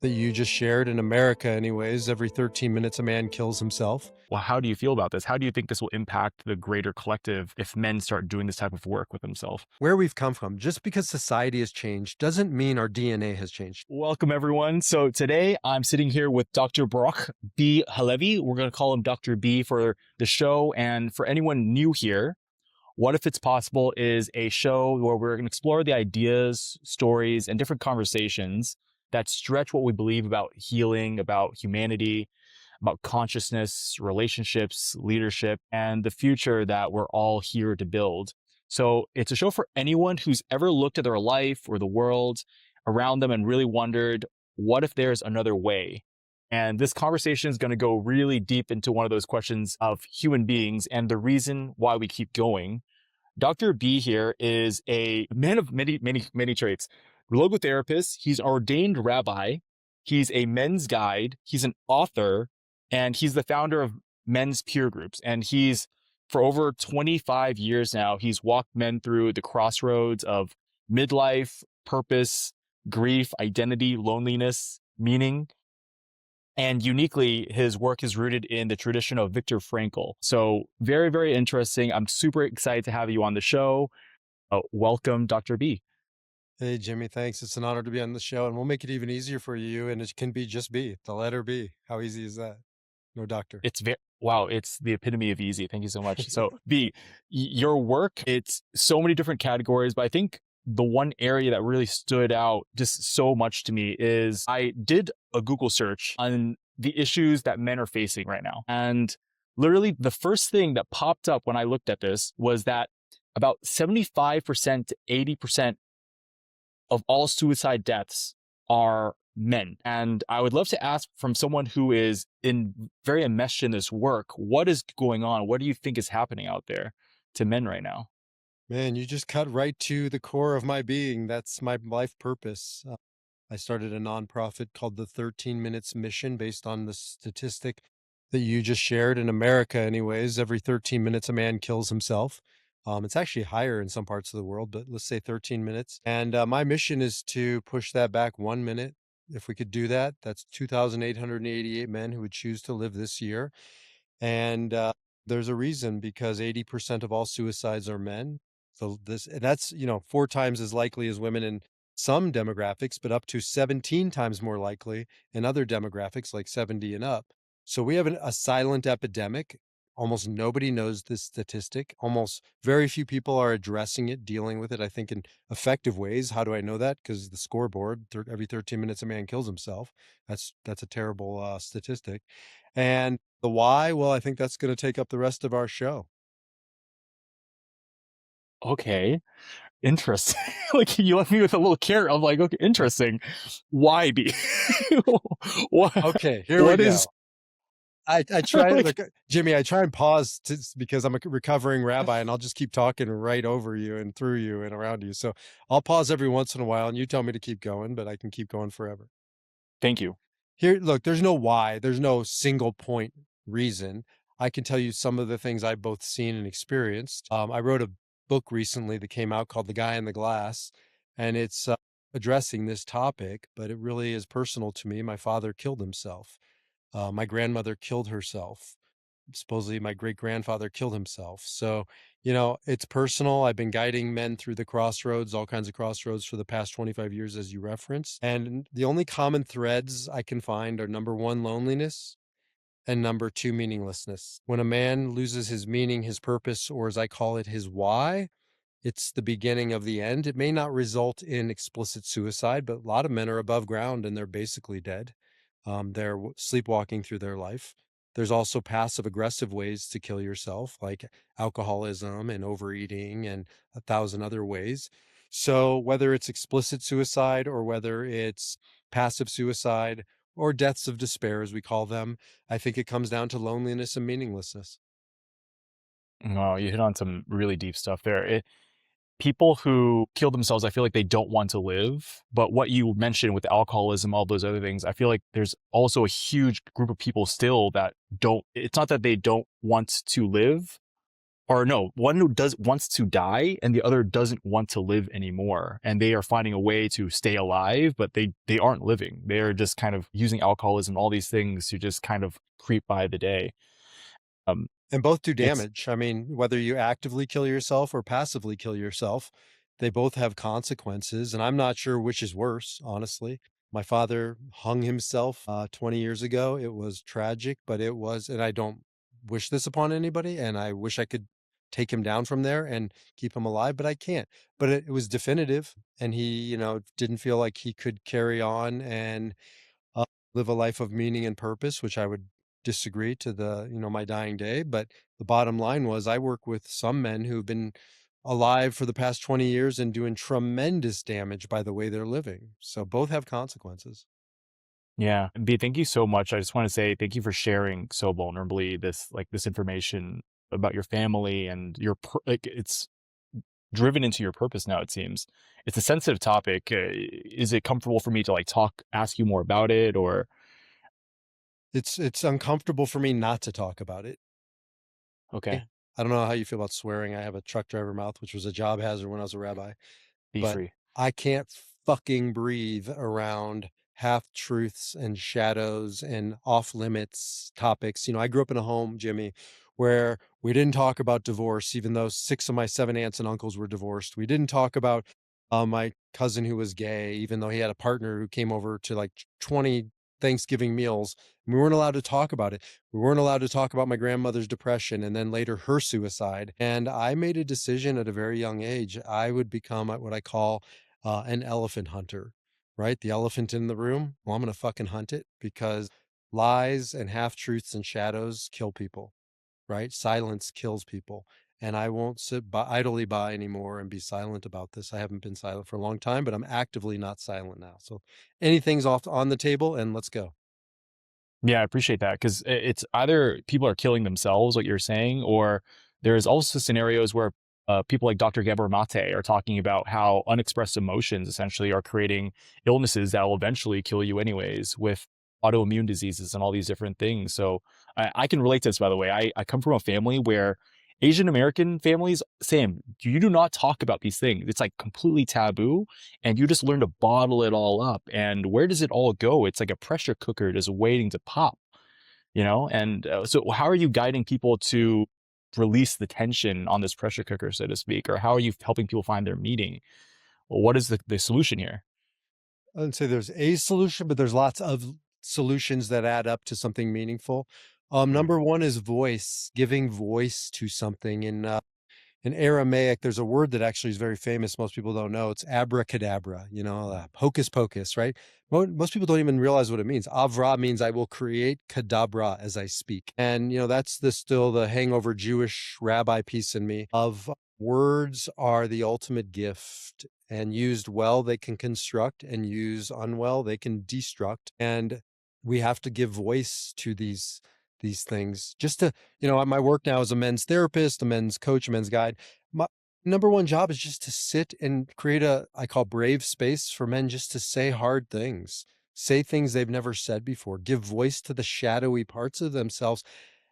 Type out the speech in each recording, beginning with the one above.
that you just shared. In America, anyways, every 13 minutes a man kills himself. Well, how do you feel about this? How do you think this will impact the greater collective if men start doing this type of work with themselves? Where we've come from, just because society has changed doesn't mean our DNA has changed. Welcome, everyone. So today I'm sitting here with Dr. Baruch B. HaLevi. We're going to call him Dr. B for the show. And for anyone new here, What If It's Possible is a show where we're going to explore the ideas, stories, and different conversations that stretch what we believe about healing, about humanity, about consciousness, relationships, leadership, and the future that we're all here to build. So it's a show for anyone who's ever looked at their life or the world around them and really wondered, what if there's another way? And this conversation is going to go really deep into one of those questions of human beings and the reason why we keep going. Dr. B here is a man of many traits. Logotherapist, he's an ordained rabbi, he's a men's guide, he's an author, and he's the founder of men's peer groups. And he's, for over 25 years now, he's walked men through the crossroads of midlife, purpose, grief, identity, loneliness, meaning. And uniquely, his work is rooted in the tradition of Viktor Frankl. So very, very interesting. I'm super excited to have you on the show. Welcome, Dr. B. Hey, Jimmy, thanks. It's an honor to be on the show, and we'll make it even easier for you. And it can be just B, the letter B. How easy is that? No doctor. Wow, it's the epitome of easy. Thank you so much. So B, your work, it's so many different categories, but I think the one area that really stood out just so much to me is I did a Google search on the issues that men are facing right now. And literally the first thing that popped up when I looked at this was that about 75% to 80% of all suicide deaths are men. And I would love to ask from someone who is very enmeshed in this work, what is going on? What do you think is happening out there to men right now? Man, you just cut right to the core of my being. That's my life purpose. I started a nonprofit called the 13 Minutes Mission based on the statistic that you just shared. In America, anyways, every 13 minutes a man kills himself. It's actually higher in some parts of the world, but let's say 13 minutes. And my mission is to push that back 1 minute. If we could do that, that's 2,888 men who would choose to live this year. And there's a reason, because 80% of all suicides are men. So that's, 4 times as likely as women in some demographics, but up to 17 times more likely in other demographics like 70 and up. So we have a silent epidemic. Almost nobody knows this statistic. Almost very few people are addressing it, dealing with it, I think, in effective ways. How do I know that? Because the scoreboard, every 13 minutes a man kills himself. That's a terrible statistic. And the why, well, I think that's going to take up the rest of our show. Okay, interesting. Like you left me with a little carrot. I'm like, okay, interesting. Why B? what, Okay, here we what is go. I try, like, look, Jimmy, I try and pause because I'm a recovering rabbi, and I'll just keep talking right over you and through you and around you. So I'll pause every once in a while, and you tell me to keep going, but I can keep going forever. thank you. Here, look, there's no why. There's no single point reason. I can tell you some of the things I've both seen and experienced. I wrote a book recently that came out called The Guy in the Glass, and it's addressing this topic, but it really is personal to me. My father killed himself. My grandmother killed herself. Supposedly my great grandfather killed himself. So, it's personal. I've been guiding men through the crossroads, all kinds of crossroads, for the past 25 years, as you referenced. And the only common threads I can find are: number one, loneliness, and number two, meaninglessness. When a man loses his meaning, his purpose, or as I call it, his why, it's the beginning of the end. It may not result in explicit suicide, but a lot of men are above ground and they're basically dead. They're sleepwalking through their life. There's also passive aggressive ways to kill yourself, like alcoholism and overeating and 1,000 other ways. So whether it's explicit suicide or whether it's passive suicide or deaths of despair, as we call them, I think it comes down to loneliness and meaninglessness. Wow, you hit on some really deep stuff there. People who kill themselves, I feel like they don't want to live. But what you mentioned with alcoholism, all those other things, I feel like there's also a huge group of people still that don't, it's not that they don't want to live, or no, one who does wants to die and the other doesn't want to live anymore, and they are finding a way to stay alive, but they aren't living. They're just kind of using alcoholism, all these things to just kind of creep by the day. um And both do it's damage. I mean, whether you actively kill yourself or passively kill yourself, they both have consequences. And I'm not sure which is worse, honestly. My father hung himself 20 years ago. It was tragic, but it was, and I don't wish this upon anybody. And I wish I could take him down from there and keep him alive, but I can't. But it was definitive. And he, didn't feel like he could carry on and uh, live a life of meaning and purpose, which I would disagree to my dying day. But the bottom line was I work with some men who've been alive for the past 20 years and doing tremendous damage by the way they're living. So both have consequences. Yeah. B, thank you so much. I just want to say thank you for sharing so vulnerably this information about your family and like it's driven into your purpose now, it seems. It's a sensitive topic. Is it comfortable for me to like ask you more about it, or It's uncomfortable for me not to talk about it. okay, I don't know how you feel about swearing. I have a truck driver mouth, which was a job hazard when I was a rabbi. be But free. I can't fucking breathe around half truths and shadows and off limits topics. I grew up in a home, Jimmy, where we didn't talk about divorce, even though 6 of my 7 aunts and uncles were divorced. We didn't talk about my cousin who was gay, even though he had a partner who came over to like 20 Thanksgiving meals. We weren't allowed to talk about it. We weren't allowed to talk about my grandmother's depression and then later her suicide. And I made a decision at a very young age. I would become what I call an elephant hunter, right? The elephant in the room. Well, I'm going to fucking hunt it because lies and half truths and shadows kill people, right? Silence kills people. And I won't sit idly by anymore and be silent about this. I haven't been silent for a long time, but I'm actively not silent now. So anything's off on the table and let's go. Yeah, I appreciate that because it's either people are killing themselves, what you're saying, or there's also scenarios where people like Dr. Gabor Mate are talking about how unexpressed emotions essentially are creating illnesses that will eventually kill you anyways, with autoimmune diseases and all these different things. So I can relate to this, by the way. I come from a family where Asian American families, same, you do not talk about these things. It's like completely taboo, and you just learn to bottle it all up. And where does it all go? It's like a pressure cooker just waiting to pop, you know? And so, how are you guiding people to release the tension on this pressure cooker, so to speak? Or how are you helping people find their meaning? Well, what is the solution here? I wouldn't say there's a solution, but there's lots of solutions that add up to something meaningful. Right. Number one is voice, giving voice to something. In Aramaic, there's a word that actually is very famous. Most people don't know. It's abracadabra, hocus pocus, right? Most people don't even realize what it means. Avra means I will create kadabra as I speak. And, that's still the hangover Jewish rabbi piece in me of words are the ultimate gift, and used well, they can construct, and used unwell, they can destruct. And we have to give voice to these things just to, my work now as a men's therapist, a men's coach, a men's guide. My number one job is just to sit and create I call brave space for men just to say hard things, say things they've never said before, give voice to the shadowy parts of themselves.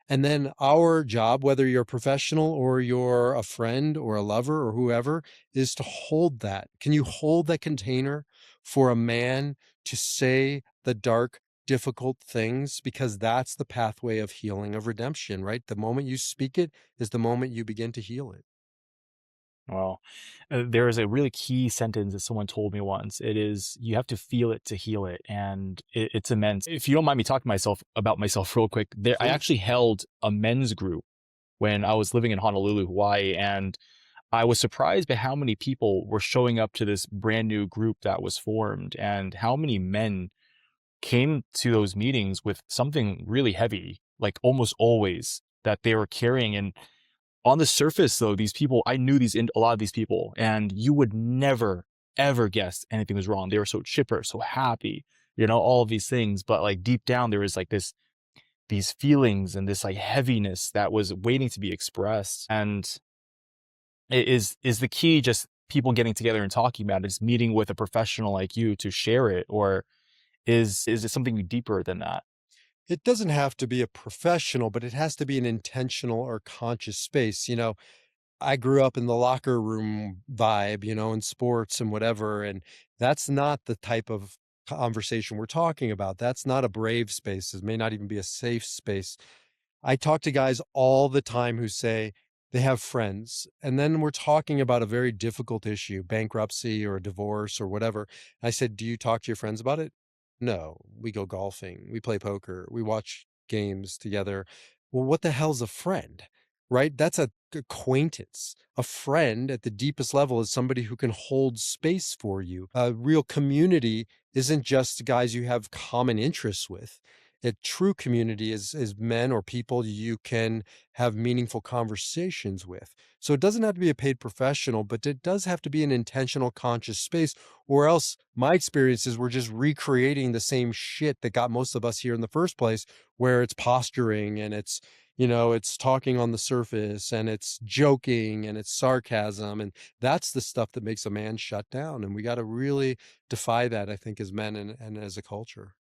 And then our job, whether you're a professional or you're a friend or a lover or whoever, is to hold that. Can you hold that container for a man to say the dark, difficult things? Because that's the pathway of healing, of redemption, right? The moment you speak it is the moment you begin to heal it. Well, there is a really key sentence that someone told me once. It is, you have to feel it to heal it. And it's immense. If you don't mind me talking about myself real quick, I Please. actually held a men's group when I was living in Honolulu, Hawaii. And I was surprised by how many people were showing up to this brand new group that was formed, and how many men came to those meetings with something really heavy, like almost always that they were carrying. And on the surface, though, these people, I knew a lot of these people, and you would never, ever guess anything was wrong. They were so chipper, so happy, all of these things. But like deep down, there was like these feelings and this like heaviness that was waiting to be expressed. And is the key just people getting together and talking about it, is meeting with a professional like you to share it, or is it something deeper than that? It doesn't have to be a professional, but it has to be an intentional or conscious space. I grew up in the locker room vibe, in sports and whatever. And that's not the type of conversation we're talking about. That's not a brave space. It may not even be a safe space. I talk to guys all the time who say they have friends, and then we're talking about a very difficult issue, bankruptcy or a divorce or whatever. I said, "Do you talk to your friends about it?" No, we go golfing, we play poker, we watch games together. Well, what the hell's a friend, right? That's a acquaintance. A friend at the deepest level is somebody who can hold space for you. A real community isn't just guys you have common interests with. A true community is men or people you can have meaningful conversations with. So it doesn't have to be a paid professional, but it does have to be an intentional, conscious space, or else my experience is we're just recreating the same shit that got most of us here in the first place, where it's posturing and it's talking on the surface and it's joking and it's sarcasm. And that's the stuff that makes a man shut down. And we got to really defy that, I think, as men and as a culture.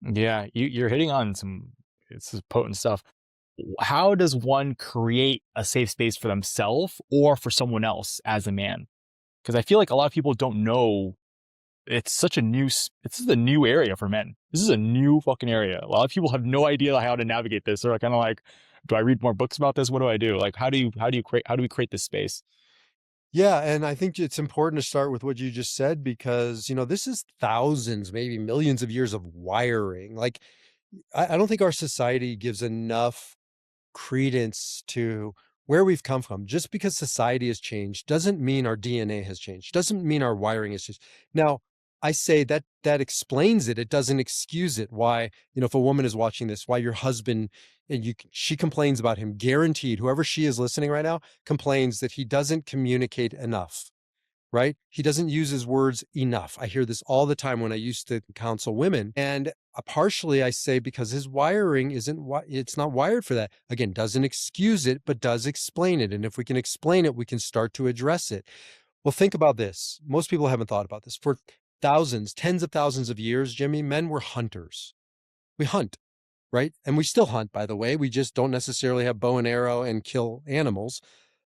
Yeah, you're hitting on some it's potent stuff. How does one create a safe space for themselves or for someone else as a man? Because I feel like a lot of people don't know it's such a this is a new area for men. This is a new fucking area. A lot of people have no idea how to navigate this. They're kind of like, do I read more books about this? What do I do? Like, how do we create this space? Yeah, and I think it's important to start with what you just said because, this is thousands, maybe millions of years of wiring. Like, I don't think our society gives enough credence to where we've come from. Just because society has changed doesn't mean our DNA has changed, doesn't mean our wiring has changed. Now, I say that explains it. It doesn't excuse it. Why, if a woman is watching this, why your husband and she complains about him, guaranteed, whoever she is listening right now complains that he doesn't communicate enough, right? He doesn't use his words enough. I hear this all the time when I used to counsel women. And partially I say because his wiring it's not wired for that. Again, doesn't excuse it, but does explain it. And if we can explain it, we can start to address it. Well, think about this. Most people haven't thought about this. For thousands, tens of thousands of years, Jimmy, men were hunters. We hunt, right? And we still hunt, by the way. We just don't necessarily have bow and arrow and kill animals,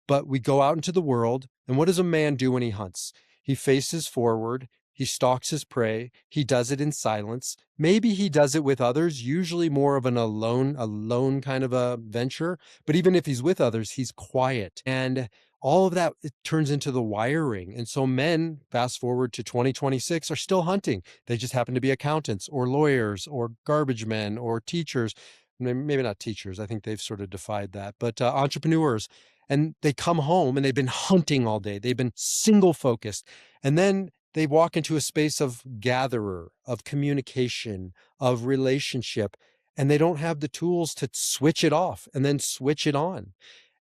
but we go out into the world. And what does a man do when he hunts? He faces forward. He stalks his prey. He does it in silence. Maybe he does it with others, usually more of an alone kind of a venture. But even if he's with others, he's quiet. And all of that, it turns into the wiring. And so men, fast forward to 2026, are still hunting. They just happen to be accountants or lawyers or garbage men or teachers. Maybe not teachers. I think they've sort of defied that, but entrepreneurs. And they come home and they've been hunting all day. They've been single focused. And then they walk into a space of gatherer, of communication, of relationship, and they don't have the tools to switch it off and then switch it on.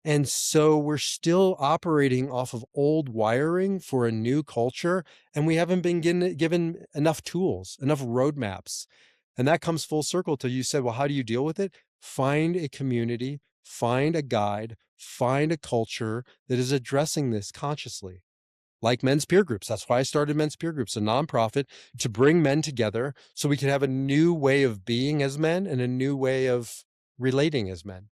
And so we're still operating off of old wiring for a new culture, and we haven't been given enough tools, enough roadmaps. And that comes full circle to you said, well, how do you deal with it? Find a community, find a guide, find a culture that is addressing this consciously. Like men's peer groups. That's why I started men's peer groups, a nonprofit to bring men together so we could have a new way of being as men and a new way of relating as men.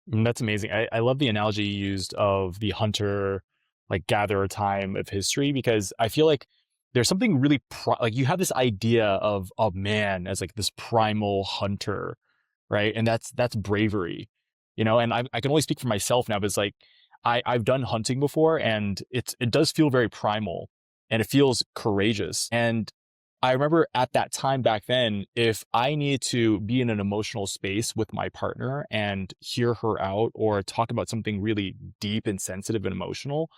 That's amazing. I love the analogy you used of the hunter, like gatherer time of history, because I feel like there's something really like you have this idea of a man as like this primal hunter, right? And that's bravery, And I can only speak for myself now, but it's like I've done hunting before, and it does feel very primal, and it feels courageous. And I remember at that time back then, if I needed to be in an emotional space with my partner and hear her out or talk about something really deep and sensitive and emotional,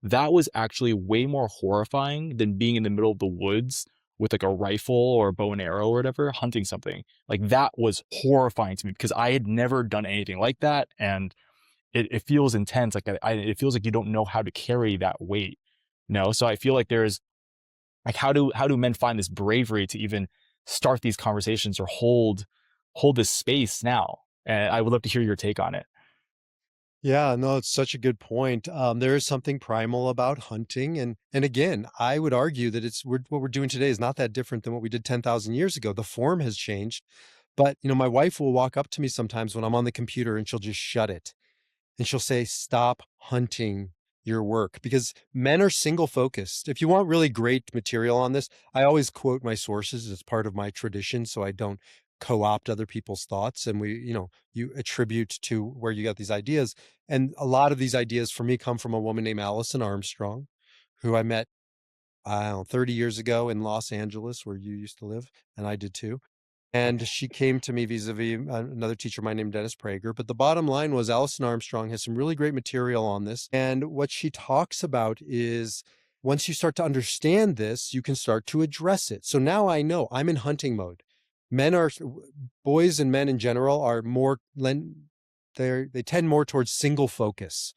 that was actually way more horrifying than being in the middle of the woods with like a rifle or a bow and arrow or whatever, hunting something. Like that was horrifying to me because I had never done anything like that. And it feels intense. Like it feels like you don't know how to carry that weight. So I feel like there's like how do men find this bravery to even start these conversations or hold this space now? And I would love to hear your take on it. Yeah, no, it's such a good point. There is something primal about hunting, and again, I would argue that what we're doing today is not that different than what we did 10,000 years ago. The form has changed, but my wife will walk up to me sometimes when I'm on the computer and she'll just shut it. And she'll say, "Stop hunting your work," because men are single focused. If you want really great material on this, I always quote my sources as part of my tradition so I don't co-opt other people's thoughts, and you attribute to where you got these ideas. And a lot of these ideas for me come from a woman named Allison Armstrong, who I met, I don't know, 30 years ago in Los Angeles, where you used to live, and I did too. And she came to me vis-a-vis another teacher of mine named Dennis Prager. But the bottom line was Alison Armstrong has some really great material on this. And what she talks about is once you start to understand this, you can start to address it. So now I know I'm in hunting mode. Men are boys and men in general are more they tend more towards single focus.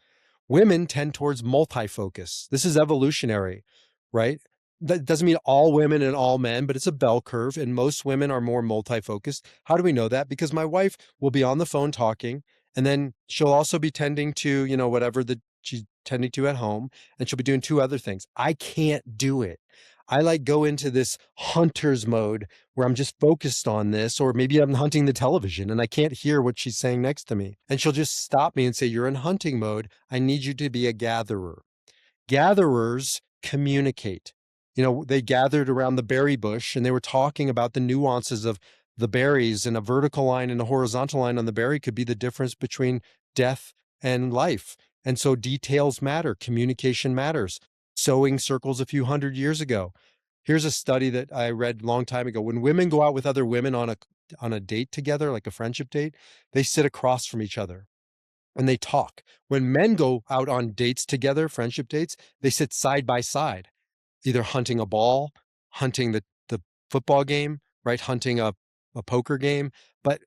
Women tend towards multi-focus. This is evolutionary, right? That doesn't mean all women and all men, but it's a bell curve, and most women are more multi-focused. How do we know that? Because my wife will be on the phone talking, and then she'll also be tending to, whatever that she's tending to at home, and she'll be doing two other things. I can't do it. I like go into this hunter's mode where I'm just focused on this, or maybe I'm hunting the television and I can't hear what she's saying next to me. And she'll just stop me and say, "You're in hunting mode. I need you to be a gatherer." Gatherers communicate. They gathered around the berry bush and they were talking about the nuances of the berries, and a vertical line and a horizontal line on the berry could be the difference between death and life. And so details matter, communication matters. Sewing circles a few hundred years ago. Here's a study that I read a long time ago. When women go out with other women on a date together, like a friendship date, they sit across from each other and they talk. When men go out on dates together, friendship dates, they sit side by side, either hunting a ball, hunting the football game, right? Hunting a poker game. But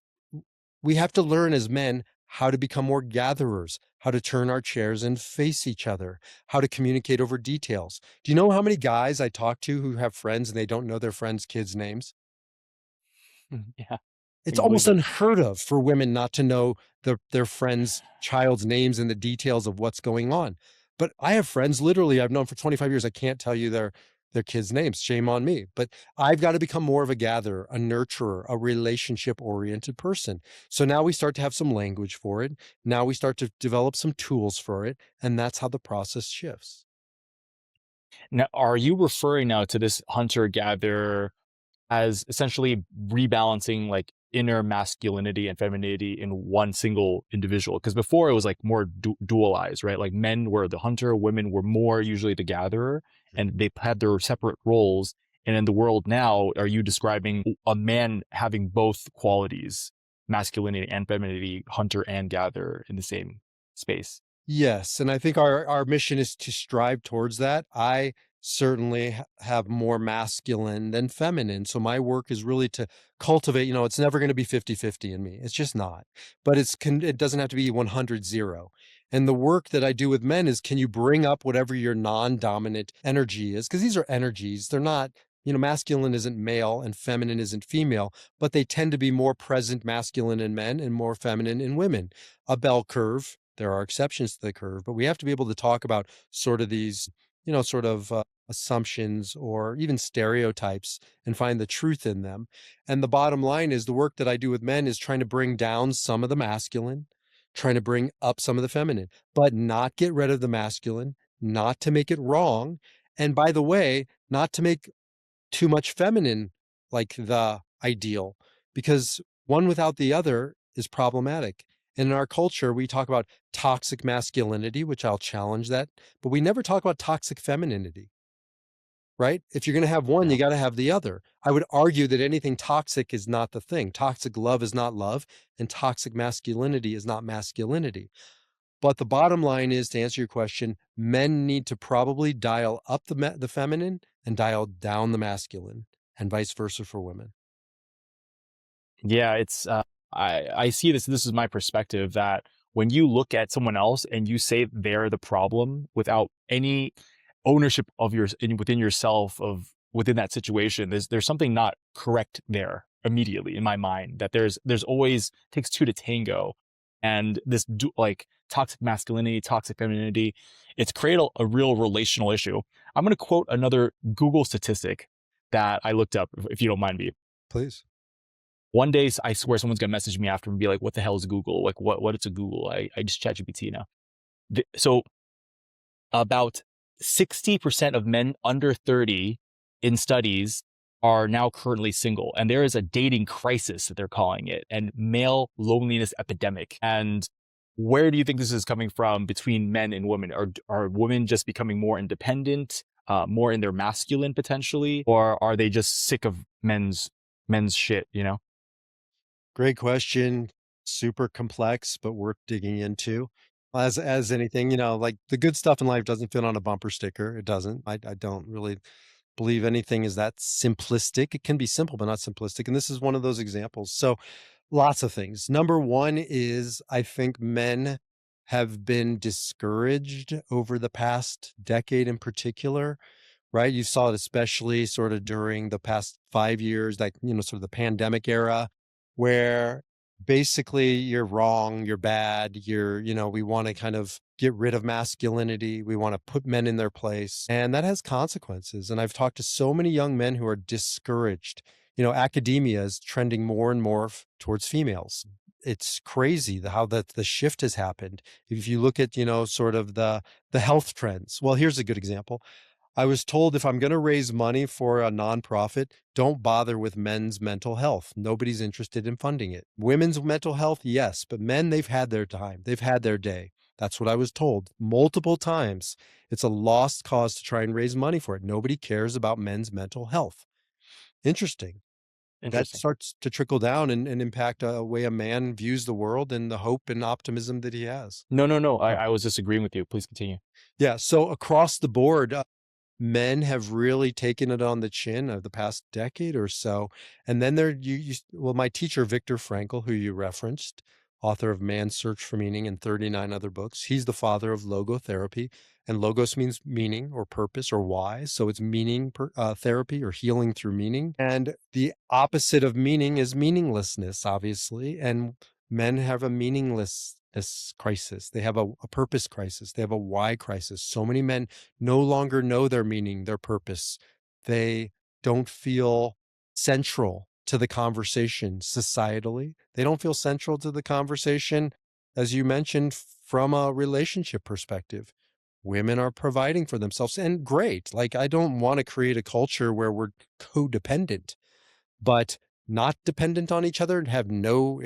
we have to learn as men how to become more gatherers, how to turn our chairs and face each other, how to communicate over details. Do you know how many guys I talk to who have friends and they don't know their friends' kids' names? Yeah, I It's can believe almost it. unheard of for women not to know their friends' child's names and the details of what's going on. But I have friends literally I've known for 25 years. I can't tell you their kids' names. Shame on me. But I've got to become more of a gatherer, a nurturer, a relationship-oriented person. So now we start to have some language for it. Now we start to develop some tools for it, and that's how the process shifts. Now, are you referring now to this hunter gatherer as essentially rebalancing like inner masculinity and femininity in one single individual? Because before it was like more dualized, right? Like men were the hunter, women were more usually the gatherer, and they had their separate roles. And in the world now, are you describing a man having both qualities, masculinity and femininity, hunter and gatherer in the same space? Yes, and I think our mission is to strive towards that. I certainly have more masculine than feminine, so my work is really to cultivate, it's never going to be 50-50 in me. It's just not. But it doesn't have to be 100-0. And the work that I do with men is, can you bring up whatever your non-dominant energy is? Because these are energies. They're not, masculine isn't male and feminine isn't female, but they tend to be more present masculine in men and more feminine in women. A bell curve. There are exceptions to the curve, but we have to be able to talk about sort of these, assumptions or even stereotypes and find the truth in them. And the bottom line is the work that I do with men is trying to bring down some of the masculine, trying to bring up some of the feminine, but not get rid of the masculine, not to make it wrong. And by the way, not to make too much feminine like the ideal, because one without the other is problematic. And in our culture, we talk about toxic masculinity, which I'll challenge that, but we never talk about toxic femininity, right? If you're going to have one, Yeah. you got to have the other. I would argue that anything toxic is not the thing. Toxic love is not love, and toxic masculinity is not masculinity. But the bottom line is, to answer your question, men need to probably dial up the feminine and dial down the masculine, and vice versa for women. Yeah, it's I see this. This is my perspective that when you look at someone else and you say they're the problem without any ownership of within yourself of within that situation, there's something not correct there immediately in my mind. That there's always takes two to tango. And this like toxic masculinity, toxic femininity, it's created a real relational issue. I'm going to quote another Google statistic that I looked up, if you don't mind me. Please. One day, I swear someone's going to message me after and be like, what the hell is Google? Like, what it's a Google? I just chat GPT now. So about 60% of men under 30 in studies are now currently single. And there is a dating crisis that they're calling it, and male loneliness epidemic. And where do you think this is coming from between men and women? Are women just becoming more independent, more in their masculine potentially, or are they just sick of men's shit, you know? Great question. Super complex, but worth digging into. As anything, like the good stuff in life doesn't fit on a bumper sticker. It doesn't. I don't really believe anything is that simplistic. It can be simple, but not simplistic. And this is one of those examples. So lots of things. Number one is I think men have been discouraged over the past decade in particular, right? You saw it especially sort of during the past 5 years, like, sort of the pandemic era, where basically you're wrong, you're bad, we want to kind of get rid of masculinity. We want to put men in their place. And that has consequences. And I've talked to so many young men who are discouraged. Academia is trending more and more towards females. It's crazy how the shift has happened. If you look at, sort of the health trends. Well, here's a good example. I was told if I'm going to raise money for a nonprofit, don't bother with men's mental health. Nobody's interested in funding it. Women's mental health, yes, but men, they've had their time. They've had their day. That's what I was told multiple times. It's a lost cause to try and raise money for it. Nobody cares about men's mental health. Interesting. That Interesting. starts to trickle down and impact a way a man views the world and the hope and optimism that he has. No, no, no. Yeah. I was disagreeing with you. Please continue. Yeah. So across the board, men have really taken it on the chin of the past decade or so. And then well, my teacher, Viktor Frankl, who you referenced, author of Man's Search for Meaning and 39 other books, he's the father of logotherapy. And logos means meaning or purpose or why. So it's meaning therapy or healing through meaning. And the opposite of meaning is meaninglessness, obviously. And men have a meaninglessness crisis. They have a purpose crisis. They have a why crisis. So many men no longer know their meaning, their purpose. They don't feel central to the conversation societally. They don't feel central to the conversation, as you mentioned, from a relationship perspective. Women are providing for themselves, and great. Like, I don't want to create a culture where we're codependent, but not dependent on each other and have no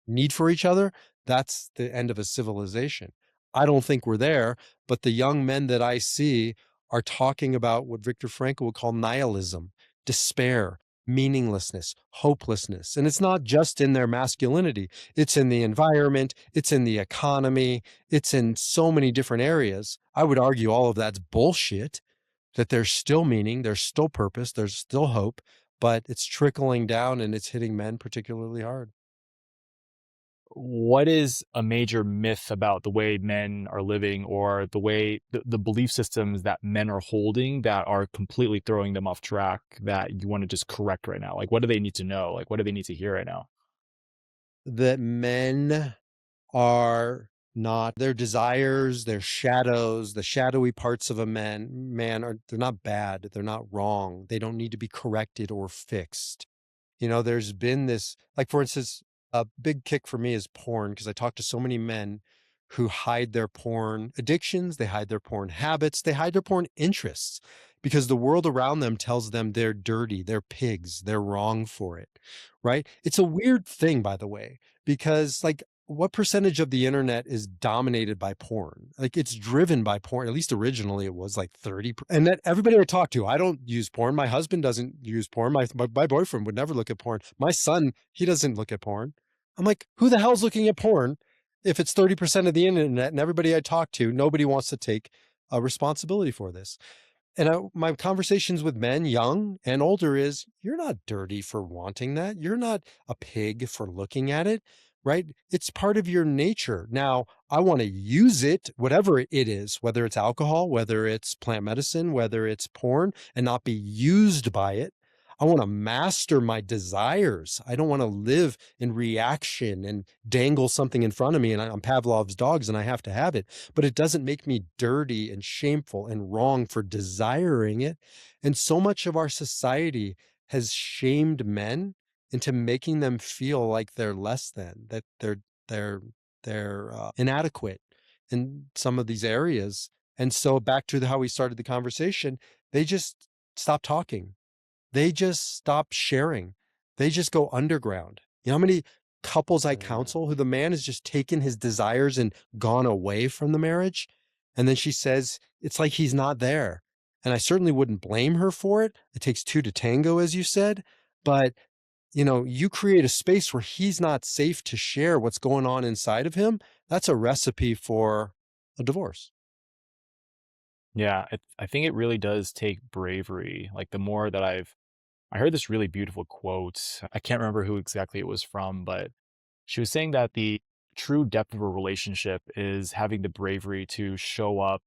need for each other. That's the end of a civilization. I don't think we're there, but the young men that I see are talking about what Viktor Frankl would call nihilism, despair, meaninglessness, hopelessness. And it's not just in their masculinity. It's in the environment. It's in the economy. It's in so many different areas. I would argue all of that's bullshit, that there's still meaning, there's still purpose, there's still hope, but it's trickling down and it's hitting men particularly hard. What is a major myth about the way men are living, or the way the belief systems that men are holding that are completely throwing them off track, that you want to just correct right now? Like, what do they need to know? Like, what do they need to hear right now? That men are not their desires, their shadows, the shadowy parts of a man are they're not bad, they're not wrong. They don't need to be corrected or fixed. There's been this, like, for instance, a big kick for me is porn, because I talk to so many men who hide their porn addictions, they hide their porn habits, they hide their porn interests because the world around them tells them they're dirty, they're pigs, they're wrong for it, right? It's a weird thing, by the way, because, like, what percentage of the internet is dominated by porn? Like, it's driven by porn. At least originally it was like 30. And that everybody I talk to, I don't use porn. My husband doesn't use porn. My boyfriend would never look at porn. My son, he doesn't look at porn. I'm like, who the hell's looking at porn if it's 30% of the internet? And everybody I talk to, nobody wants to take a responsibility for this. And my conversations with men, young and older, is you're not dirty for wanting that. You're not a pig for looking at it, right? It's part of your nature. Now, I want to use it, whatever it is, whether it's alcohol, whether it's plant medicine, whether it's porn, and not be used by it. I want to master my desires. I don't want to live in reaction and dangle something in front of me. And I'm Pavlov's dogs and I have to have it, but it doesn't make me dirty and shameful and wrong for desiring it. And so much of our society has shamed men into making them feel like they're less than, that they're inadequate in some of these areas. And so back to how we started the conversation, they just stop talking. They just stop sharing. They just go underground. You know how many couples I Mm. counsel who the man has just taken his desires and gone away from the marriage? And then she says, it's like he's not there. And I certainly wouldn't blame her for it. It takes two to tango, as you said. But, you create a space where he's not safe to share what's going on inside of him. That's a recipe for a divorce. Yeah, I think it really does take bravery. Like the more that I heard this really beautiful quote. I can't remember who exactly it was from, but she was saying that the true depth of a relationship is having the bravery to show up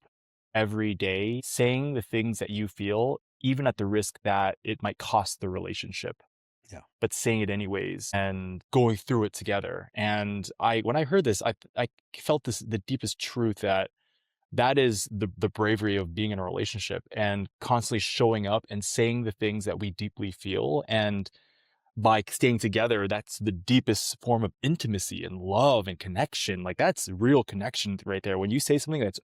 every day, saying the things that you feel, even at the risk that it might cost the relationship, Yeah, but saying it anyways and going through it together. And when I heard this, I felt the deepest truth that that is the bravery of being in a relationship and constantly showing up and saying the things that we deeply feel. And by staying together, that's the deepest form of intimacy and love and connection. Like that's real connection right there. When you say something that's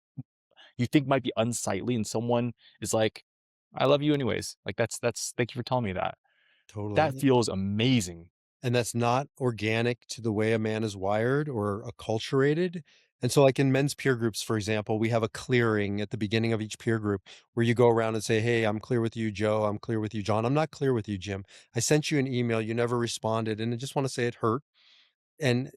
you think might be unsightly and someone is like, I love you anyways. Like that's thank you for telling me that. That totally. feels amazing. And that's not organic to the way a man is wired or acculturated. And so, like in men's peer groups, for example, we have a clearing at the beginning of each peer group where you go around and say, hey, I'm clear with you, Joe. I'm clear with you, John. I'm not clear with you, Jim. I sent you an email. You never responded. And I just want to say it hurt. And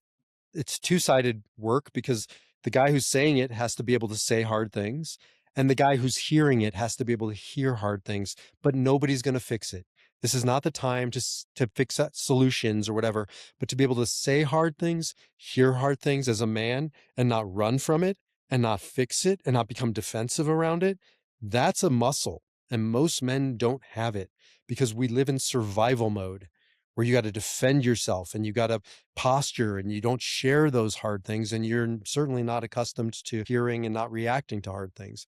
it's two-sided work because the guy who's saying it has to be able to say hard things, and the guy who's hearing it has to be able to hear hard things, but nobody's going to fix it. This is not the time to fix solutions or whatever, but to be able to say hard things, hear hard things as a man and not run from it and not fix it and not become defensive around it. That's a muscle. And most men don't have it because we live in survival mode where you got to defend yourself and you got to posture and you don't share those hard things and you're certainly not accustomed to hearing and not reacting to hard things.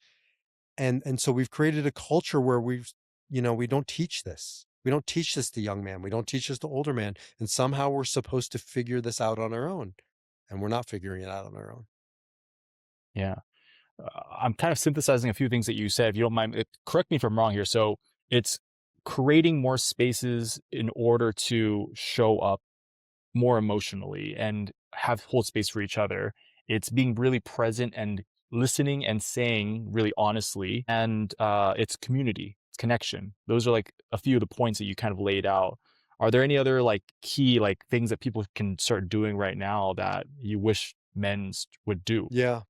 And so we've created a culture where we don't teach this. We don't teach this to young men. We don't teach this to older men. And somehow we're supposed to figure this out on our own. And we're not figuring it out on our own. Yeah. I'm kind of synthesizing a few things that you said. If you don't mind, correct me if I'm wrong here. So it's creating more spaces in order to show up more emotionally and have hold space for each other. It's being really present and listening and saying really honestly, and it's community, it's connection. Those are like a few of the points that you kind of laid out. Are there any other like key like things that people can start doing right now that you wish would do? Yeah.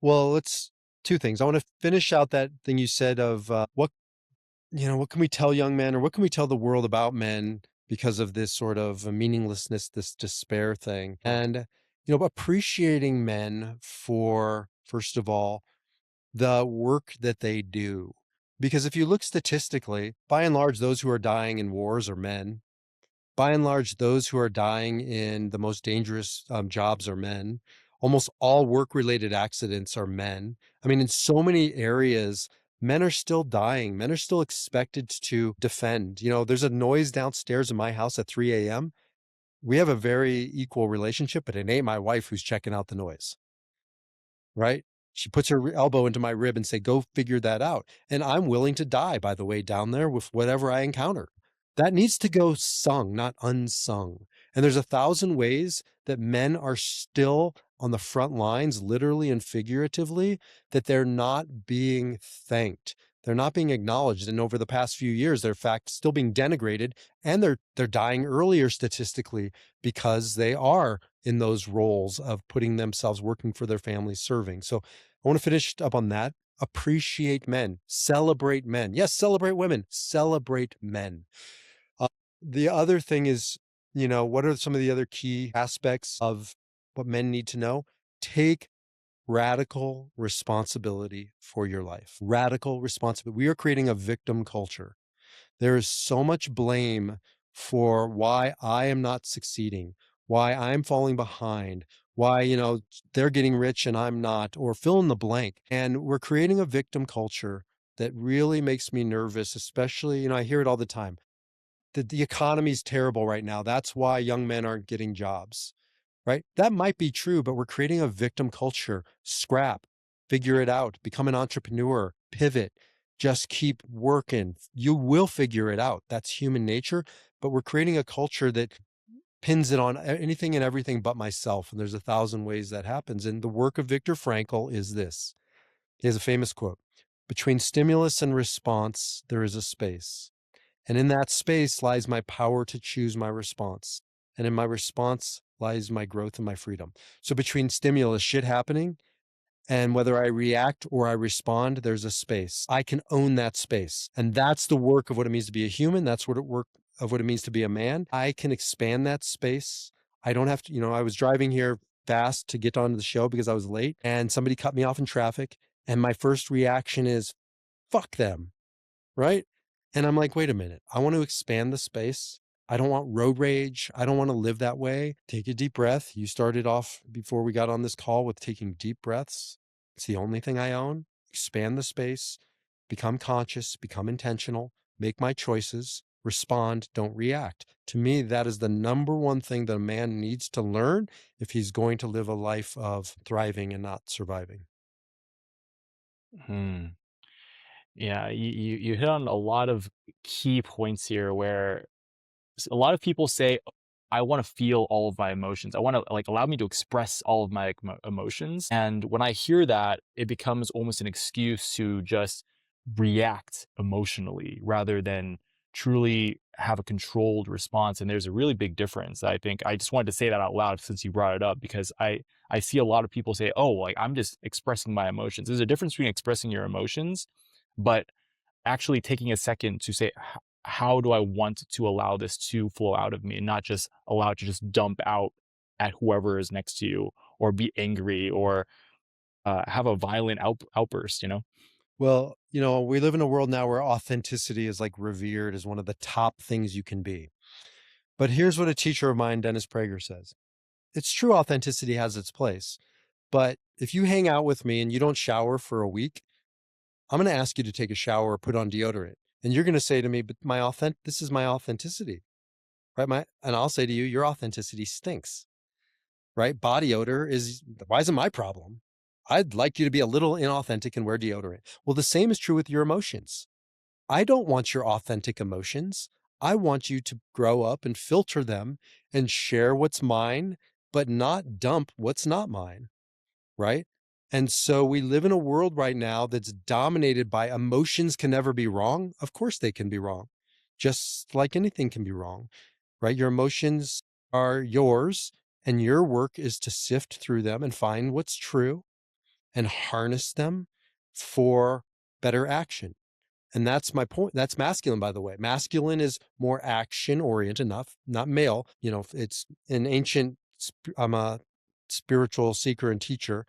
Well, let's two things. I want to finish out that thing you said of what can we tell young men or what can we tell the world about men because of this sort of meaninglessness, this despair thing? And, appreciating men for, first of all, the work that they do. Because if you look statistically, by and large, those who are dying in wars are men. By and large, those who are dying in the most dangerous jobs are men. Almost all work related accidents are men. I mean, in so many areas, men are still dying. Men are still expected to defend. There's a noise downstairs in my house at 3 a.m. We have a very equal relationship, but it ain't my wife who's checking out the noise, right? She puts her elbow into my rib and say, go figure that out. And I'm willing to die, by the way, down there with whatever I encounter. That needs to go sung, not unsung. And there's 1,000 ways that men are still on the front lines, literally and figuratively, that they're not being thanked. They're not being acknowledged. And over the past few years, they're in fact still being denigrated and they're dying earlier statistically because they are in those roles of putting themselves working for their families, serving. So I want to finish up on that. Appreciate men, celebrate men. Yes, celebrate women, celebrate men. Uh, the other thing is, what are some of the other key aspects of what men need to know? Take radical responsibility for your life. Radical responsibility. We are creating a victim culture. There is so much blame for why I am not succeeding, why I'm falling behind, why, they're getting rich and I'm not, or fill in the blank. And we're creating a victim culture that really makes me nervous, especially, I hear it all the time. The economy's terrible right now. That's why young men aren't getting jobs. Right? That might be true, but we're creating a victim culture. Scrap, figure it out, become an entrepreneur, pivot, just keep working. You will figure it out. That's human nature. But we're creating a culture that pins it on anything and everything but myself. And there's 1,000 ways that happens. And the work of Viktor Frankl is this. He has a famous quote: between stimulus and response, there is a space. And in that space lies my power to choose my response. And in my response lies my growth and my freedom. So between stimulus, shit happening, and whether I react or I respond, there's a space. I can own that space. And that's the work of what it means to be a human. That's what it work of what it means to be a man. I can expand that space. I don't have to, I was driving here fast to get onto the show because I was late and somebody cut me off in traffic. And my first reaction is, fuck them. Right? And I'm like, wait a minute. I want to expand the space. I don't want road rage. I don't want to live that way. Take a deep breath. You started off before we got on this call with taking deep breaths. It's the only thing I own. Expand the space, become conscious, become intentional, make my choices, respond, don't react. To me, that is the number one thing that a man needs to learn if he's going to live a life of thriving and not surviving. Hmm. Yeah, you hit on a lot of key points here where a lot of people say, I want to feel all of my emotions. I want to like allow me to express all of my emotions. And when I hear that, it becomes almost an excuse to just react emotionally rather than truly have a controlled response. And there's a really big difference. I think I just wanted to say that out loud since you brought it up because I see a lot of people say, oh, like I'm just expressing my emotions. There's a difference between expressing your emotions, but actually taking a second to say, how do I want to allow this to flow out of me and not just allow it to just dump out at whoever is next to you or be angry or have a violent outburst, you know? Well, we live in a world now where authenticity is like revered as one of the top things you can be. But here's what a teacher of mine, Dennis Prager, says. It's true, authenticity has its place. But if you hang out with me and you don't shower for a week, I'm going to ask you to take a shower or put on deodorant. And you're going to say to me, but this is my authenticity, right? And I'll say to you, your authenticity stinks, right? Body odor why is it my problem? I'd like you to be a little inauthentic and wear deodorant. Well, the same is true with your emotions. I don't want your authentic emotions. I want you to grow up and filter them and share what's mine, but not dump what's not mine. Right. And so we live in a world right now that's dominated by emotions can never be wrong. Of course they can be wrong, just like anything can be wrong. Right. Your emotions are yours, and your work is to sift through them and find what's true and harness them for better action. And that's my point. That's masculine, by the way. Masculine is more action oriented, not male. It's an ancient, I'm a spiritual seeker and teacher.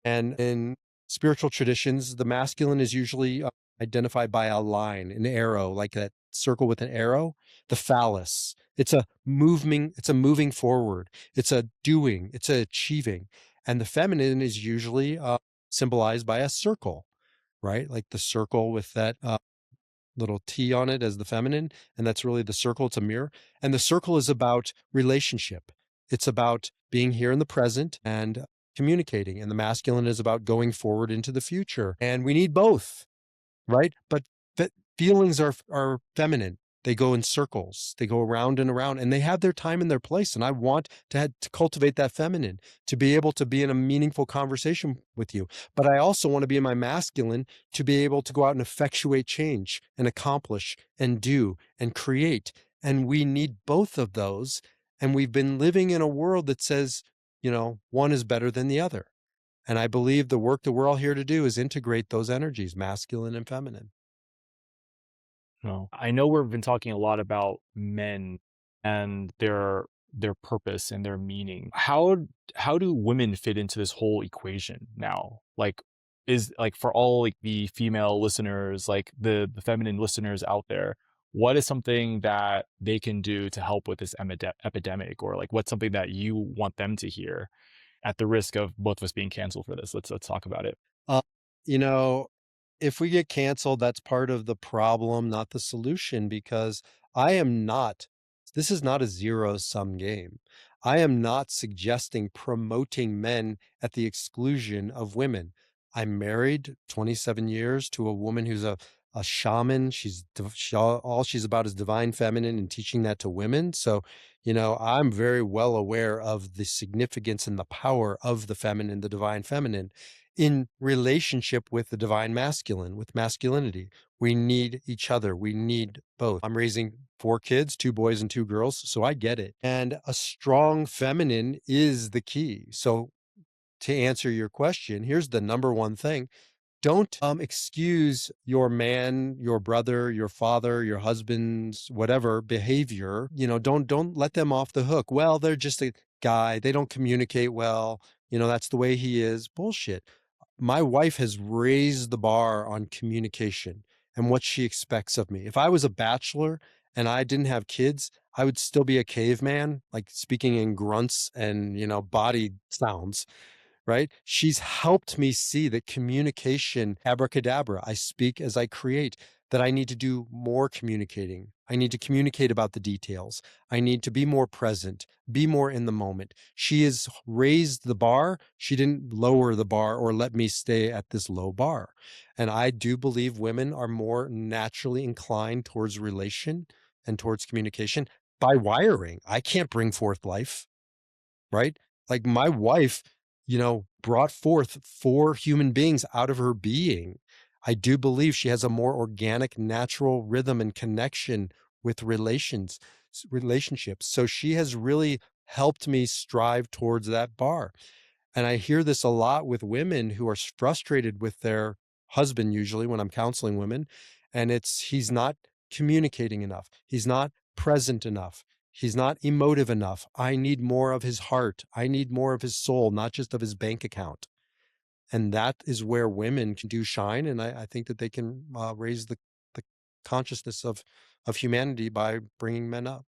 And in spiritual traditions, the masculine is usually identified by a line, an arrow, like that circle with an arrow, the phallus. It's a moving forward. It's a doing, it's a achieving. And the feminine is usually symbolized by a circle, right? Like the circle with that little T on it as the feminine. And that's really the circle. It's a mirror. And the circle is about relationship. It's about being here in the present and communicating. And the masculine is about going forward into the future. And we need both, right? But feelings are feminine. They go in circles. They go around and around, and they have their time and their place. And I want to cultivate that feminine, to be able to be in a meaningful conversation with you. But I also want to be in my masculine to be able to go out and effectuate change and accomplish and do and create. And we need both of those. And we've been living in a world that says, one is better than the other. And I believe the work that we're all here to do is integrate those energies, masculine and feminine. No. I know we've been talking a lot about men and their purpose and their meaning. How do women fit into this whole equation now? Like is like for all like the female listeners, like the feminine listeners out there, what is something that they can do to help with this epidemic, or like what's something that you want them to hear at the risk of both of us being canceled for this? Let's talk about it. Uh, you know, if we get canceled, that's part of the problem, not the solution, because I am not, this is not a zero sum game. I am not suggesting promoting men at the exclusion of women. I'm married 27 years to a woman who's a shaman. All she's about is divine feminine and teaching that to women. So, I'm very well aware of the significance and the power of the feminine, the divine feminine in relationship with the divine masculine, with masculinity. We need each other. We need both. I'm raising 4 kids, 2 boys and 2 girls, so I get it. And a strong feminine is the key. So to answer your question, here's the number one thing. Don't excuse your man, your brother, your father, your husband's whatever behavior. Don't let them off the hook. Well, they're just a guy. They don't communicate well. That's the way he is. Bullshit. My wife has raised the bar on communication and what she expects of me. If I was a bachelor and I didn't have kids, I would still be a caveman, like speaking in grunts and, body sounds, right? She's helped me see that communication, abracadabra, I speak as I create, that I need to do more communicating. I need to communicate about the details. I need to be more present, be more in the moment. She has raised the bar. She didn't lower the bar or let me stay at this low bar. And I do believe women are more naturally inclined towards relation and towards communication by wiring. I can't bring forth life, right? Like my wife, brought forth 4 human beings out of her being. I do believe she has a more organic, natural rhythm and connection with relationships. So she has really helped me strive towards that bar. And I hear this a lot with women who are frustrated with their husband, usually when I'm counseling women. And he's not communicating enough. He's not present enough. He's not emotive enough. I need more of his heart. I need more of his soul, not just of his bank account. And that is where women can do shine. And I think that they can raise the consciousness of humanity by bringing men up.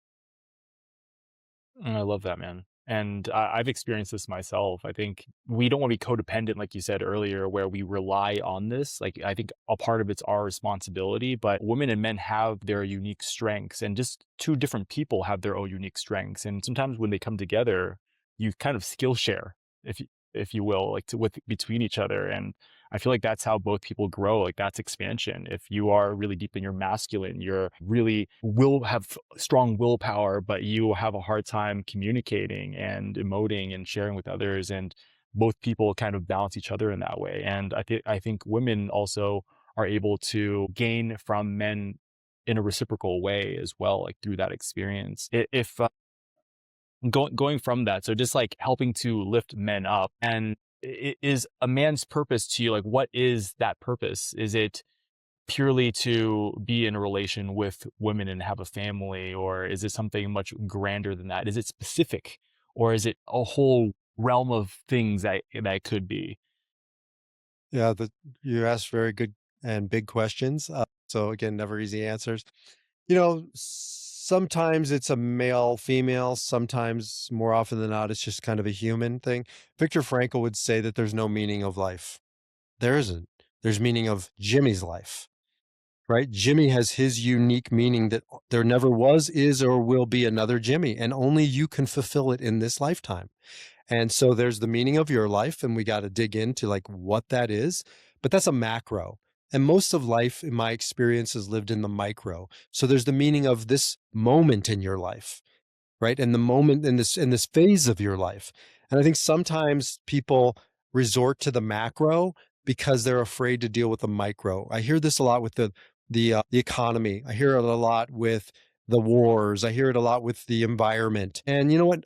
I love that, man. And I've experienced this myself. I think we don't want to be codependent, like you said earlier, where we rely on this. Like, I think a part of it's our responsibility, but women and men have their unique strengths, and just two different people have their own unique strengths. And sometimes when they come together, you kind of skill share, if you will, like with between each other. And I feel like that's how both people grow. Like that's expansion. If you are really deep in your masculine, you're really will have strong willpower, but you have a hard time communicating and emoting and sharing with others. And both people kind of balance each other in that way. And I think women also are able to gain from men in a reciprocal way as well, like through that experience. If going from that, so just like helping to lift men up, and is a man's purpose to you, like what is that purpose? Is it purely to be in a relation with women and have a family, or is it something much grander than that? Is it specific, or is it a whole realm of things that it could be? Yeah, you asked very good and big questions. So again, never easy answers. Sometimes it's a male, female. Sometimes, more often than not, it's just kind of a human thing. Viktor Frankl would say that there's no meaning of life. There isn't. There's meaning of Jimmy's life, right? Jimmy has his unique meaning that there never was, is, or will be another Jimmy, and only you can fulfill it in this lifetime. And so there's the meaning of your life, and we got to dig into like what that is, but that's a macro. And most of life, in my experience, is lived in the micro. So there's the meaning of this moment in your life, right? And the moment in this phase of your life. And I think sometimes people resort to the macro because they're afraid to deal with the micro. I hear this a lot with the economy. I hear it a lot with the wars. I hear it a lot with the environment. And you know what?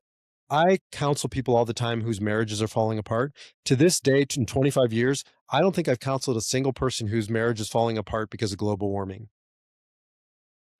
I counsel people all the time whose marriages are falling apart. To this day, in 25 years, I don't think I've counseled a single person whose marriage is falling apart because of global warming,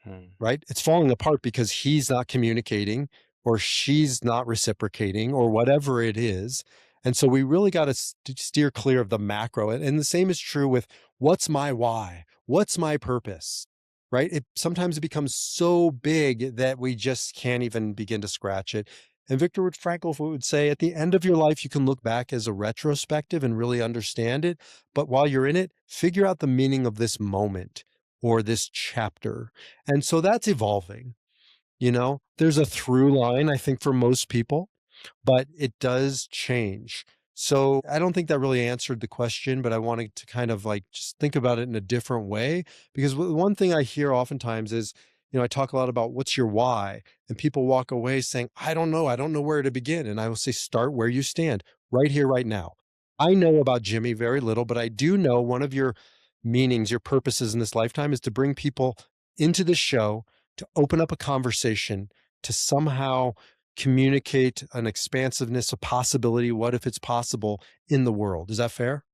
Hmm. right? It's falling apart because he's not communicating or she's not reciprocating or whatever it is. And so we really got to steer clear of the macro. And the same is true with what's my why? What's my purpose? right? Sometimes it becomes so big that we just can't even begin to scratch it. And Viktor Frankl would say, at the end of your life, you can look back as a retrospective and really understand it. But while you're in it, figure out the meaning of this moment or this chapter. And so that's evolving. There's a through line, I think, for most people, but it does change. So I don't think that really answered the question, but I wanted to kind of like just think about it in a different way. Because one thing I hear oftentimes is, I talk a lot about what's your why, and people walk away saying, I don't know. I don't know where to begin. And I will say, start where you stand right here, right now. I know about Jimmy very little, but I do know one of your meanings, your purposes in this lifetime is to bring people into the show, to open up a conversation, to somehow communicate an expansiveness, a possibility. What if it's possible in the world? Is that fair?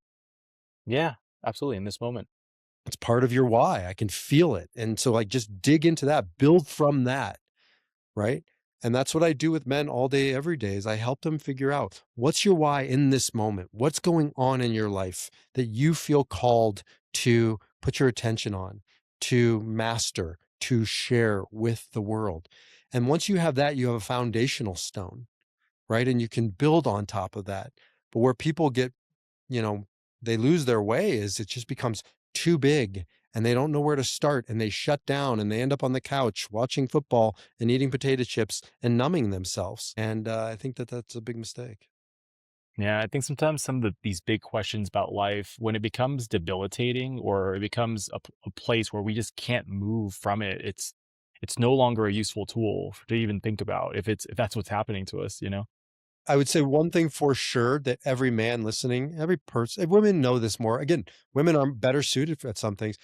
Yeah, absolutely. In this moment. It's part of your why. I can feel it. And so like just dig into that, build from that, right? And that's what I do with men all day, every day is I help them figure out what's your why in this moment? What's going on in your life that you feel called to put your attention on, to master, to share with the world. And once you have that, you have a foundational stone, right? And you can build on top of that. But where people get, you know, they lose their way is it just becomes too big and they don't know where to start and they shut down and they end up on the couch watching football and eating potato chips and numbing themselves. And I think that that's a big mistake. Yeah, I think sometimes some of these big questions about life, when it becomes debilitating or it becomes a place where we just can't move from it, it's no longer a useful tool to even think about if that's what's happening to us, you know? I would say one thing for sure that every man listening, every person, women know this more. Again, women are better suited at some things.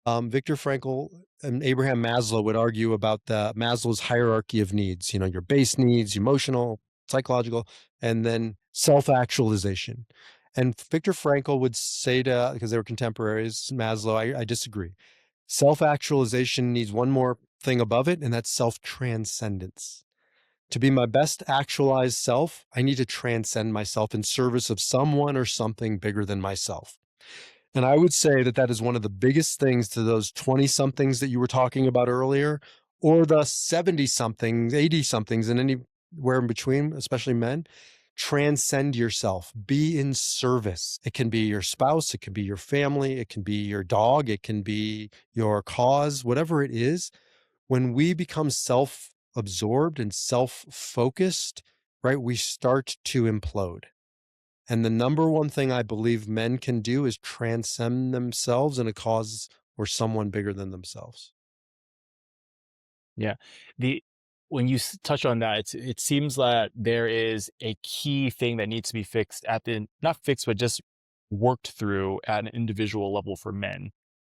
Viktor Frankl and Abraham Maslow would argue about the Maslow's hierarchy of needs, your base needs, emotional, psychological, and then self-actualization. And Viktor Frankl would say because they were contemporaries, Maslow, I disagree. Self-actualization needs one more thing above it, and that's self-transcendence. To be my best actualized self, I need to transcend myself in service of someone or something bigger than myself. And I would say that that is one of the biggest things to those 20 somethings that you were talking about earlier, or the 70 somethings, 80 somethings, and anywhere in between, especially men. Transcend yourself, be in service. It can be your spouse, it can be your family, it can be your dog, it can be your cause, whatever it is. When we become self absorbed and self focused, right, we start to implode. And the number one thing I believe men can do is transcend themselves in a cause or someone bigger than themselves. Yeah. The when you touch on that, it seems that there is a key thing that needs to be fixed at the not fixed, but just worked through at an individual level for men.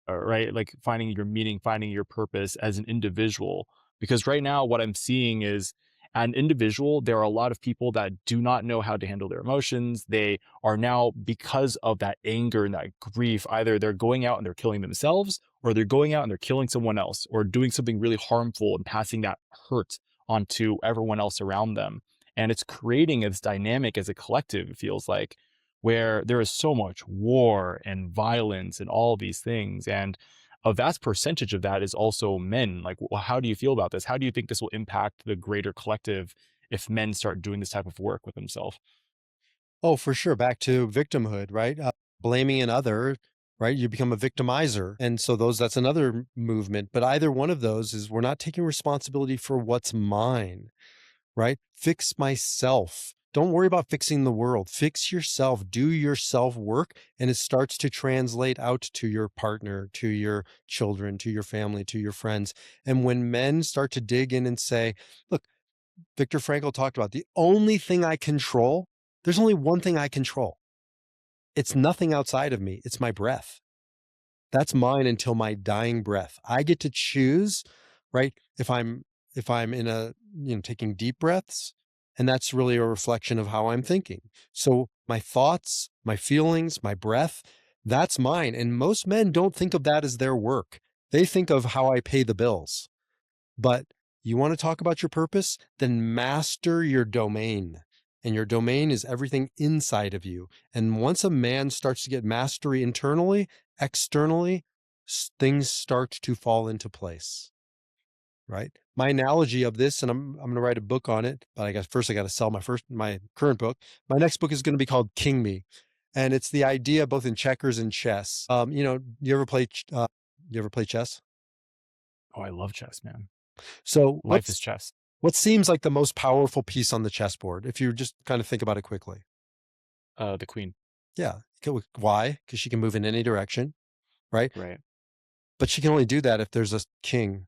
Right? Like finding your meaning, finding your purpose as an individual. Because right now, what I'm seeing is an individual, there are a lot of people that do not know how to handle their emotions. They are now, because of that anger and that grief, either they're going out and they're killing themselves, or they're going out and they're killing someone else, or doing something really harmful and passing that hurt onto everyone else around them. And it's creating this dynamic as a collective, it feels like, where there is so much war and violence and all these things. And a vast percentage of that is also men. Like, how do you feel about this? How do you think this will impact the greater collective if men start doing this type of work with themselves? Oh, for sure. Back to victimhood, right? Blaming another, right? You become a victimizer. And so that's another movement. But either one of those is we're not taking responsibility for what's mine, right? Fix myself. Don't worry about fixing the world. Fix yourself. Do your self work. And it starts to translate out to your partner, to your children, to your family, to your friends. And when men start to dig in and say, look, Viktor Frankl talked about the only thing I control, there's only one thing I control. It's nothing outside of me. It's my breath. That's mine until my dying breath. I get to choose, right? If I'm in taking deep breaths, and that's really a reflection of how I'm thinking. So my thoughts, my feelings, my breath, that's mine. And most men don't think of that as their work. They think of how I pay the bills. But you want to talk about your purpose? Then master your domain. And your domain is everything inside of you. And once a man starts to get mastery internally, externally, things start to fall into place, right? My analogy of this, and I'm going to write a book on it, but I guess first I got to sell my current book. My next book is going to be called King Me, and it's the idea both in checkers and chess. You ever play chess? Oh, I love chess, man. So Life is chess. what seems like the most powerful piece on the chessboard, if you just kind of think about it quickly? The queen. Yeah. Why? Because she can move in any direction, right? Right. But she can only do that if there's a king,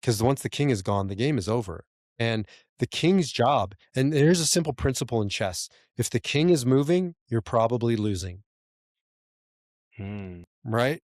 because once the king is gone, the game is over. And the king's job, and here's a simple principle in chess: if the king is moving, you're probably losing, Hmm. right?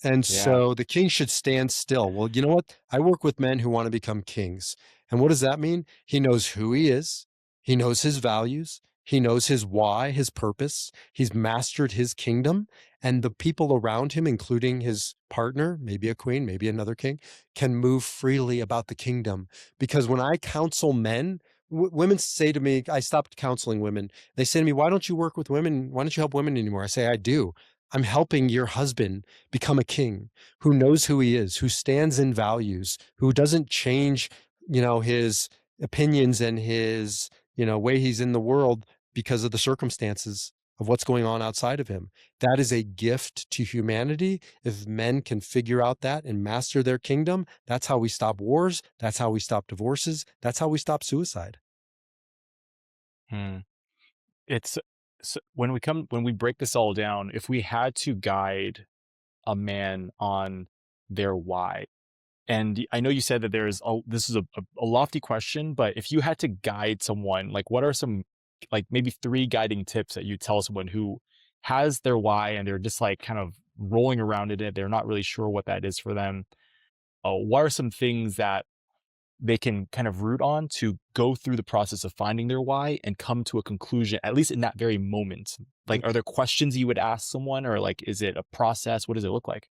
And Yeah. so the king should stand still. Well, you know what? I work with men who want to become kings. And what does that mean? He knows who he is, he knows his values, he knows his why, his purpose. He's mastered his kingdom, and the people around him, including his partner, maybe a queen, maybe another king, can move freely about the kingdom. Because when I counsel men, women say to me, I stopped counseling women. They say to me, why don't you work with women? Why don't you help women anymore? I say, I do. I'm helping your husband become a king who knows who he is, who stands in values, who doesn't change, his opinions and his, way he's in the world because of the circumstances of what's going on outside of him. That is a gift to humanity. If men can figure out that and master their kingdom, that's how we stop wars. That's how we stop divorces. That's how we stop suicide. Hmm. It's so when we break this all down, if we had to guide a man on their why, and I know you said that this is a lofty question, but if you had to guide someone, like what are some, like maybe 3 guiding tips that you tell someone who has their why and they're just like kind of rolling around in it, they're not really sure what that is for them. What are some things that they can kind of root on to go through the process of finding their why and come to a conclusion, at least in that very moment? Like, are Okay. there questions you would ask someone, or like, is it a process? What does it look like?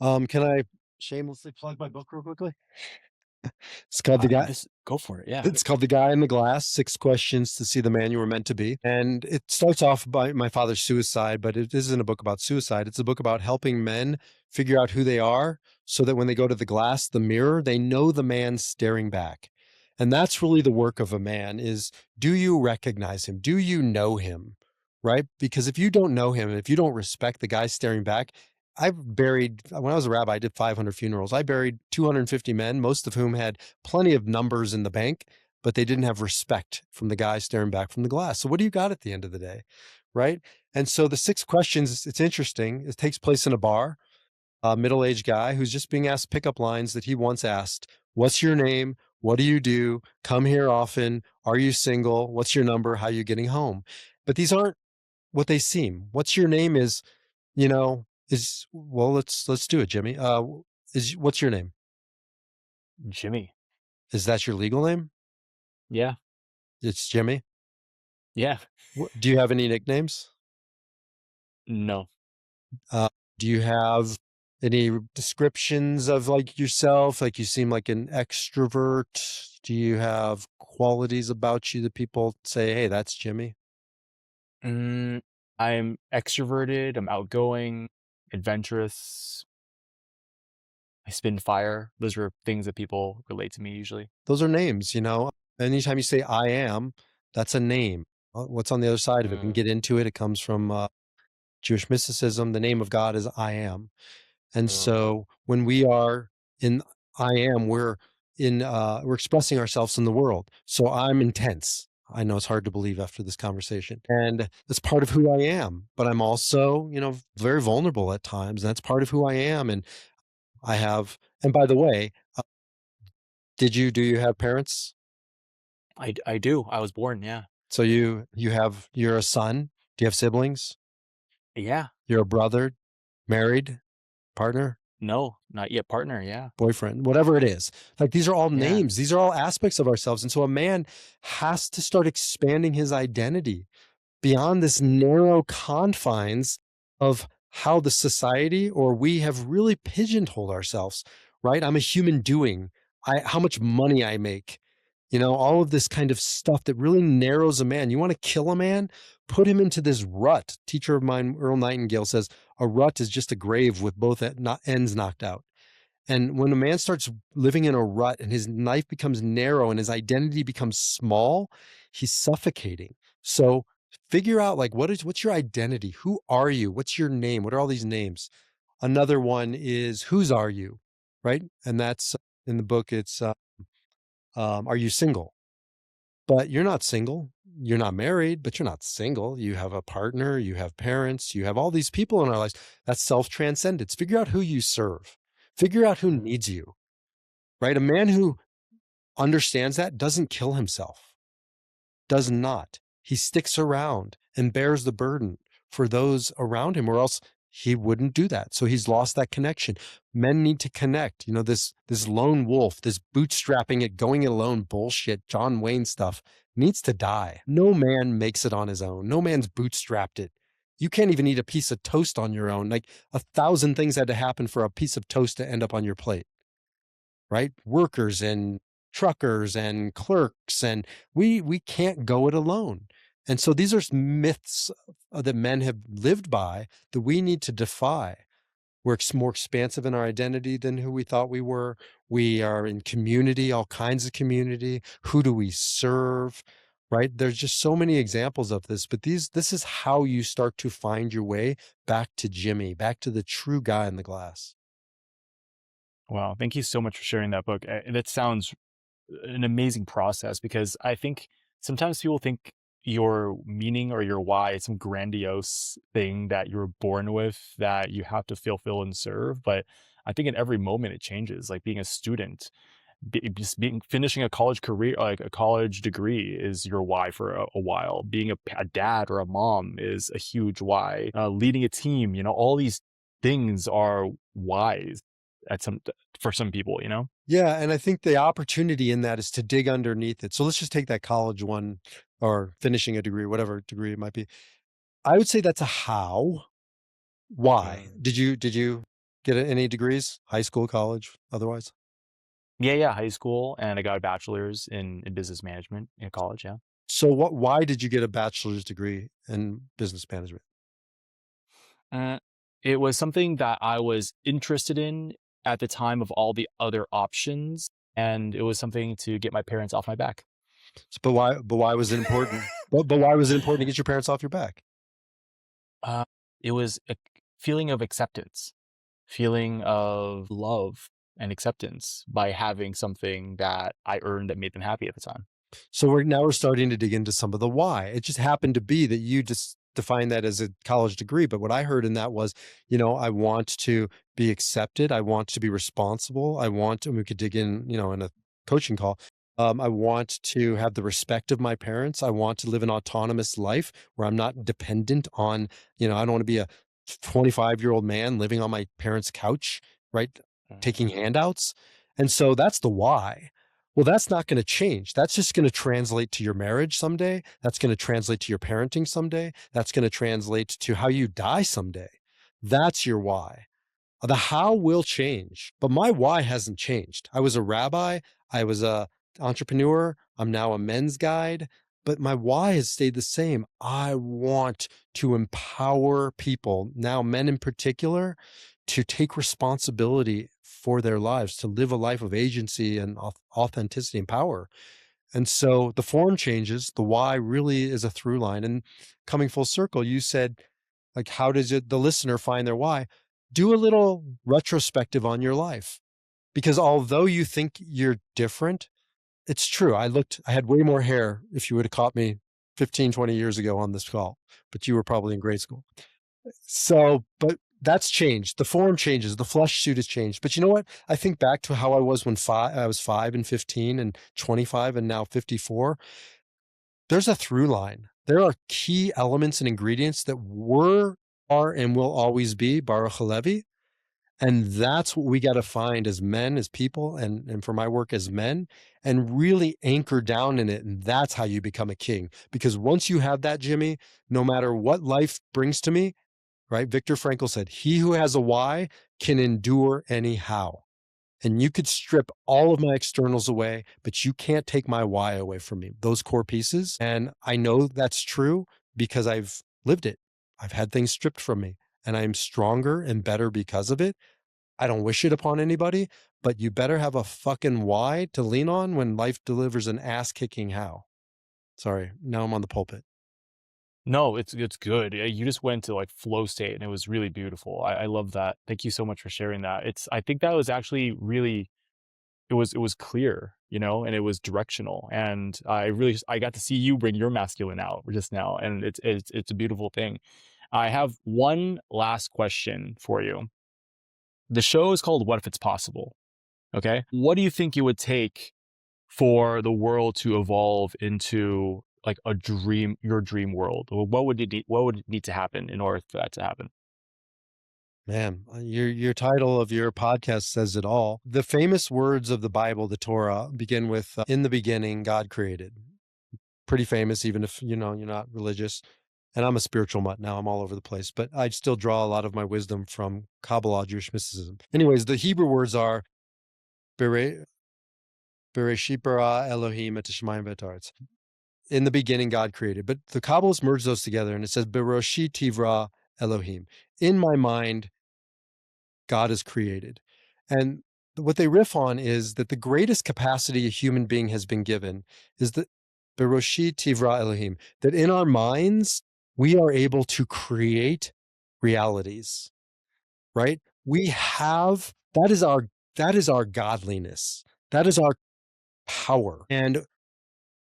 Can I shamelessly plug my book real quickly? It's called The Guy. This Go for it. Yeah. It's called The Guy in the Glass: 6 Questions to See the Man You Were Meant to Be. And it starts off by my father's suicide, but it isn't a book about suicide. It's a book about helping men figure out who they are so that when they go to the glass, the mirror, they know the man staring back. And that's really the work of a man: is, do you recognize him? Do you know him? Right? Because if you don't know him, and if you don't respect the guy staring back, when I was a rabbi, I did 500 funerals. I buried 250 men, most of whom had plenty of numbers in the bank, but they didn't have respect from the guy staring back from the glass. So what do you got at the end of the day? Right. And so the 6 questions, it's interesting. It takes place in a bar. A middle-aged guy who's just being asked pickup lines that he once asked: what's your name? What do you do? Come here often? Are you single? What's your number? How are you getting home? But these aren't what they seem. What's your name well, let's do it, Jimmy. What's your name? Jimmy. Is that your legal name? Yeah. It's Jimmy. Yeah. Do you have any nicknames? No. Uh, do you have any descriptions of like yourself? Like, you seem like an extrovert. Do you have qualities about you that people say, hey, that's Jimmy? Mm, I'm extroverted. I'm outgoing, adventurous. I spin fire. Those are things that people relate to me usually. Those are names. Anytime you say I am, that's a name. What's on the other side of it? We can Mm, get into it. It comes from Jewish mysticism. The name of God is I am. And mm. so when we are in I am, we're expressing ourselves in the world. So I'm intense. I know it's hard to believe after this conversation. And that's part of who I am. But I'm also, very vulnerable at times. And that's part of who I am. And and by the way, do you have parents? I do. I was born. Yeah. So you're a son. Do you have siblings? Yeah. You're a brother, married, partner? No, not yet partner. Yeah. Boyfriend, whatever it is. Like, these are all Yeah. names. These are all aspects of ourselves. And so a man has to start expanding his identity beyond this narrow confines of how the society or we have really pigeonholed ourselves, right? I'm a human doing. How much money I make, all of this kind of stuff that really narrows a man. You want to kill a man? Put him into this rut. Teacher of mine, Earl Nightingale, says a rut is just a grave with both ends knocked out. And when a man starts living in a rut and his life becomes narrow and his identity becomes small, he's suffocating. So figure out like what's your identity? Who are you? What's your name? What are all these names? Another one is whose are you? Right? And that's in the book. It's are you single? But you're not single. You're not married, but you're not single. You have a partner, you have parents, you have all these people in our lives. That's self-transcendence. Figure out who you serve. Figure out who needs you, right? A man who understands that doesn't kill himself, does not. He sticks around and bears the burden for those around him, or else he wouldn't do that. So he's lost that connection. Men need to connect. This lone wolf, this bootstrapping it, going it alone bullshit, John Wayne stuff needs to die. No man makes it on his own. No man's bootstrapped it. You can't even eat a piece of toast on your own. Like 1,000 things had to happen for a piece of toast to end up on your plate, right? Workers and truckers and clerks, and we can't go it alone. And so these are myths that men have lived by that we need to defy. We're more expansive in our identity than who we thought we were. We are in community, all kinds of community. Who do we serve? Right? There's just so many examples of this, but this is how you start to find your way back to Jimmy, back to the true guy in the glass. Wow. Thank you so much for sharing that book. That sounds an amazing process, because I think sometimes people think your meaning or your why is some grandiose thing that you were born with that you have to fulfill and serve. But I think in every moment it changes. Like being a student, just being finishing a college career, like a college degree, is your why for a while. Being a dad or a mom is a huge why. Leading a team, all these things are whys at for some people. Yeah, and I think the opportunity in that is to dig underneath it. So let's just take that college one or finishing a degree, whatever degree it might be. I would say that's a how. Why? Did you get any degrees? High school, college, otherwise? Yeah, high school, and I got a bachelor's in business management in college. Yeah. So why did you get a bachelor's degree in business management? Uh, it was something that I was interested in at the time of all the other options, and it was something to get my parents off my back. But why was it important? But why was it important to get your parents off your back? Uh, it was a feeling of acceptance, feeling of love and acceptance by having something that I earned that made them happy at the time. So we're starting to dig into some of the why. It just happened to be that you just defined that as a college degree. But what I heard in that was, I want to be accepted. I want to be responsible. And we could dig in a coaching call. I want to have the respect of my parents. I want to live an autonomous life where I'm not dependent on, I don't want to be a 25-year-old man living on my parents' couch, right? Taking handouts. And so that's the why. Well, that's not going to change. That's just going to translate to your marriage someday. That's going to translate to your parenting someday. That's going to translate to how you die someday. That's your why. The how will change, but my why hasn't changed. I was a rabbi. I was a entrepreneur. I'm now a men's guide, but my why has stayed the same. I want to empower people, now men in particular, to take responsibility for their lives, to live a life of agency and authenticity and power. And so the form changes. The why really is a through line. And coming full circle, you said, like, how does the listener find their why? Do a little retrospective on your life, because although you think you're different, it's true. I had way more hair if you would have caught me 15, 20 years ago on this call, but you were probably in grade school. So, but that's changed. The form changes. The flesh suit has changed. But you know what? I think back to how I was when I was 5 and 15 and 25 and now 54. There's a through line. There are key elements and ingredients that are, and will always be Baruch HaLevi. And that's what we got to find as men, as people, and for my work as men, and really anchor down in it. And that's how you become a king. Because once you have that, Jimmy, no matter what life brings to me, right? Viktor Frankl said, he who has a why can endure anyhow. And you could strip all of my externals away, but you can't take my why away from me, those core pieces. And I know that's true because I've lived it. I've had things stripped from me and I'm stronger and better because of it. I don't wish it upon anybody, but you better have a fucking why to lean on when life delivers an ass kicking how. Sorry, now I'm on the pulpit. No, it's good. You just went to like flow state and it was really beautiful. I love that. Thank you so much for sharing that. I think that was actually really, it was clear, and it was directional. And I got to see you bring your masculine out just now. And it's a beautiful thing. I have one last question for you. The show is called What If It's Possible? Okay. What do you think it would take for the world to evolve into like your dream world? Or what would it need to happen in order for that to happen? Man, your title of your podcast says it all. The famous words of the Bible, the Torah, begin with "In the beginning, God created." Pretty famous, even if you're not religious. And I'm a spiritual mutt now. I'm all over the place, but I still draw a lot of my wisdom from Kabbalah, Jewish mysticism. Anyways, the Hebrew words are "Bere- Bereshit bara Elohim et hashamayim v'et haaretz." In the beginning, God created. But the Kabbalists merge those together, and it says "Beroshit tivra Elohim." In my mind, God is created. And what they riff on is that the greatest capacity a human being has been given is that Beroshit Tivra Elohim, that in our minds, we are able to create realities, right? We have, that is our godliness. That is our power. And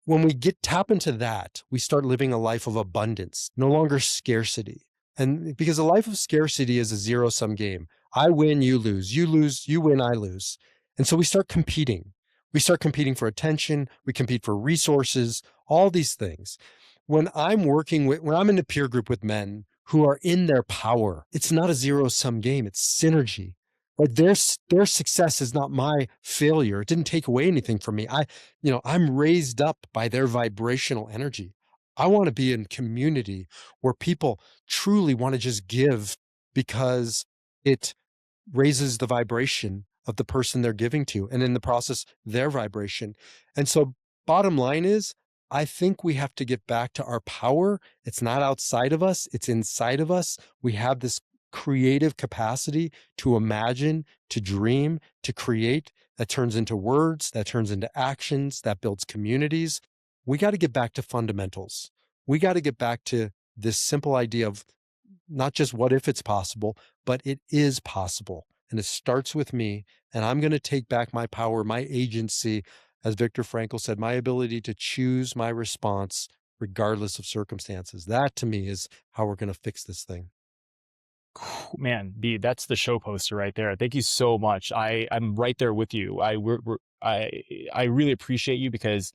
when we tap into that, we start living a life of abundance, no longer scarcity. And because a life of scarcity is a zero sum game. I win, you lose, you win, I lose. And so we start competing. We start competing for attention. We compete for resources, all these things. When I'm in a peer group with men who are in their power, it's not a zero sum game. It's synergy. Like their success is not my failure. It didn't take away anything from me. I'm raised up by their vibrational energy. I want to be in community where people truly want to just give because it raises the vibration of the person they're giving to, and in the process, their vibration. And so, bottom line is, I think we have to get back to our power. It's not outside of us, it's inside of us. We have this creative capacity to imagine, to dream, to create that turns into words, that turns into actions, that builds communities. We got to get back to fundamentals. We got to get back to this simple idea of not just what if it's possible, but it is possible. And it starts with me. And I'm going to take back my power, my agency, as Viktor Frankl said, my ability to choose my response regardless of circumstances. That to me is how we're going to fix this thing. Man, that's the show poster right there. Thank you so much. I'm right there with you. I really appreciate you because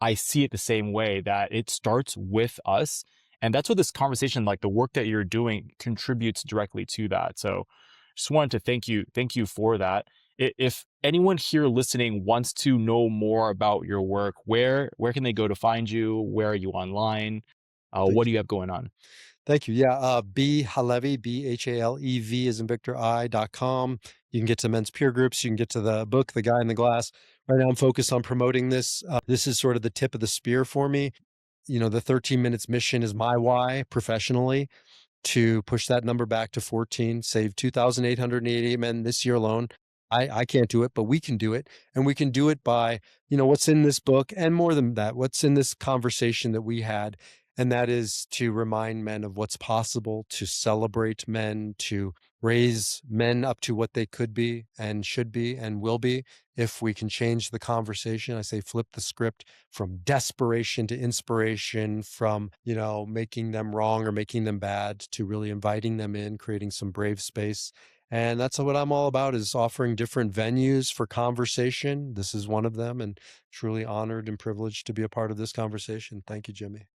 I see it the same way, that it starts with us. And that's what this conversation, like the work that you're doing, contributes directly to that. So just wanted to thank you for that. If anyone here listening wants to know more about your work, where can they go to find you? Where are you online? What Thank do you. you have going on? Thank you. Yeah. HaLevi, BHALEV is in VictorI.com. You can get to men's peer groups. You can get to the book, The Guy in the Glass. Right now I'm focused on promoting this. This is sort of the tip of the spear for me. The 13 minutes mission is my why professionally, to push that number back to 14, save 2,888 men this year alone. I can't do it, but we can do it. And we can do it by, what's in this book, and more than that, what's in this conversation that we had. And that is to remind men of what's possible, to celebrate men, to raise men up to what they could be and should be and will be. If we can change the conversation, I say flip the script from desperation to inspiration, from, making them wrong or making them bad to really inviting them in, creating some brave space. And that's what I'm all about, is offering different venues for conversation. This is one of them, and truly honored and privileged to be a part of this conversation. Thank you, Jimmy.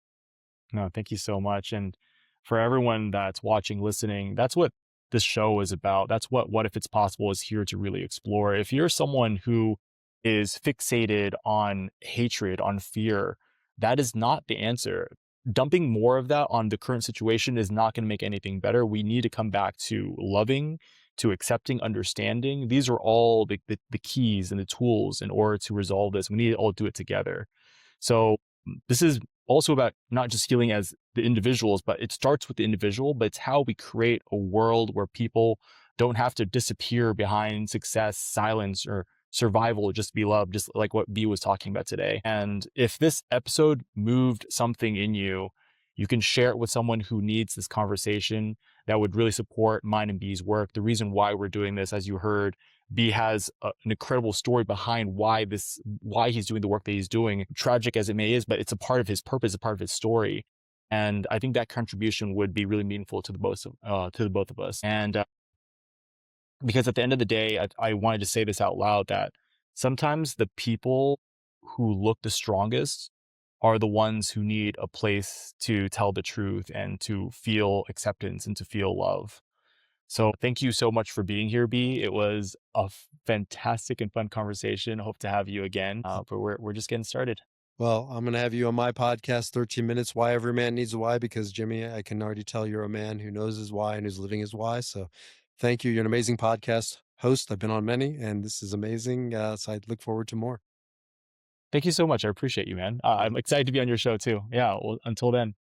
No, thank you so much. And for everyone that's watching, listening, that's what this show is about. That's what If It's Possible is here to really explore. If you're someone who is fixated on hatred, on fear, that is not the answer. Dumping more of that on the current situation is not going to make anything better. We need to come back to loving, to accepting, understanding. These are all the keys and the tools in order to resolve this. We need to all do it together. So this is also about not just healing as the individuals, but it starts with the individual, but it's how we create a world where people don't have to disappear behind success, silence, or survival just to be loved, just like what B was talking about today. And if this episode moved something in you, you can share it with someone who needs this conversation that would really support mine and B's work. The reason why we're doing this, as you heard, B has an incredible story behind why he's doing the work that he's doing, tragic as it may is, but it's a part of his purpose, a part of his story. And I think that contribution would be really meaningful to the both of us. And because at the end of the day, I wanted to say this out loud that sometimes the people who look the strongest are the ones who need a place to tell the truth and to feel acceptance and to feel love. So thank you so much for being here, B. It was a fantastic and fun conversation. Hope to have you again. But we're just getting started. Well, I'm going to have you on my podcast, 13 Minutes, Why Every Man Needs a Why, because Jimmy, I can already tell you're a man who knows his why and who's living his why. So thank you. You're an amazing podcast host. I've been on many, and this is amazing. So I look forward to more. Thank you so much. I appreciate you, man. All I'm right. excited to be on your show too. Yeah. Well, until then.